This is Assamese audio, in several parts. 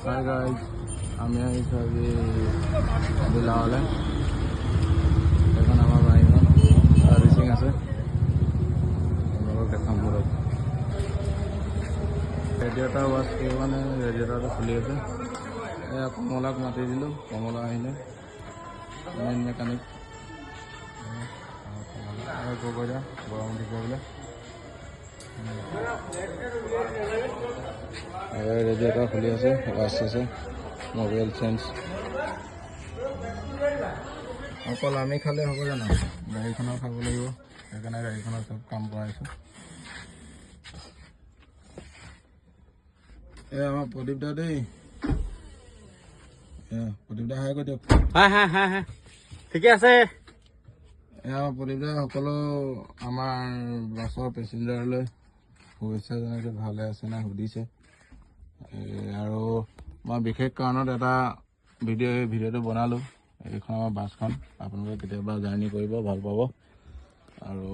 Hi guys, আমি আহিছোঁ আজি বিলাৱলৈ। এখন আমাৰ বাইকখন ৰেচিং আছে, আপোনালোকক দেখাম বোলক। ৰেডিয়েটাৰ ৱাছ কৰিব মানে ৰেডিয়েটাৰটো খুলি আছে। এয়া কমলাক মাতি দিলোঁ, কমলা আহিলে মেইন মেকানিক। কমলা গৰম উঠিছে বোলে। ৰেডিয়েটাৰ খুলি আছে, ৱাছ আছে, মোবাইল চেঞ্জ। অকল আমি খালে হ'ব জানো, গাড়ীখনৰ খাব লাগিব, সেইকাৰণে গাড়ীখনৰ চব কাম কৰাইছোঁ। এই আমাৰ প্ৰদীপ দা দেই, প্ৰদীপ দা হাই কৈ দিয়ক। ঠিকে আছে। এয়া আমাৰ প্ৰদীপ দা সকলো আমাৰ বাছৰ পেচেঞ্জাৰলৈ শুভেচ্ছা জনাইছে, ভালে আছে নাই সুধিছে। আৰু মই বিশেষ কাৰণত এটা ভিডিঅ'টো বনালোঁ। এইখন আমাৰ বাছখন আপোনালোকে কেতিয়াবা জাৰ্ণি কৰিব ভাল পাব। আৰু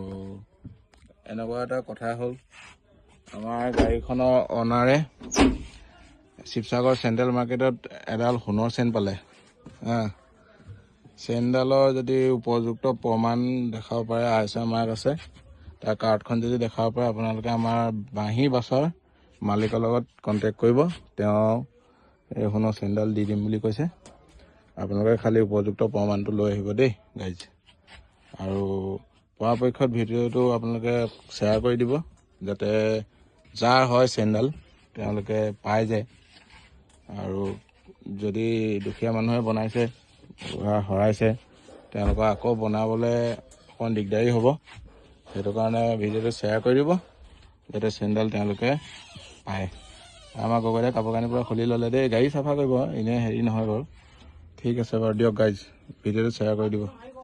এনেকুৱা এটা কথা হ'ল, আমাৰ গাড়ীখনৰ অনাৰে শিৱসাগৰ চেণ্ট্ৰেল মাৰ্কেটত এডাল সোণৰ চেইন পালে। চেইনডালৰ যদি উপযুক্ত প্ৰমাণ দেখাব পাৰে, ISR মাৰ্ক আছে, তাৰ কাৰ্ডখন যদি দেখাব পাৰে, আপোনালোকে আমাৰ বাঁহী বাছৰ মালিকৰ লগত কণ্টেক্ট কৰিব। তেওঁ এই সোণৰ চেইনডাল দি দিম বুলি কৈছে। আপোনালোকে খালি উপযুক্ত প্ৰমাণটো লৈ আহিব দেই গাইজ। আৰু পৰাপক্ষত ভিডিঅ'টো আপোনালোকে শ্বেয়াৰ কৰি দিব, যাতে যাৰ হয় চেইনডাল তেওঁলোকে পাই যায়। আৰু যদি দুখীয়া মানুহে বনাইছে, হৰাইছে, তেওঁলোকৰ আকৌ বনাবলৈ অকণ দিগদাৰী হ'ব। সেইটো কাৰণে ভিডিঅ'টো শ্বেয়াৰ কৰি দিব, যাতে চেইনডাল তেওঁলোকে পায়। আমাৰ গগৈয়ে কাপোৰ কানি পৰা খুলি ল'লে দেই, গাড়ী চাফা কৰিব, এনেই হেৰি নহয় বাৰু। ঠিক আছে বাৰু, দিয়ক গাইজ, ভিডিঅ'টো শ্বেয়াৰ কৰি দিব।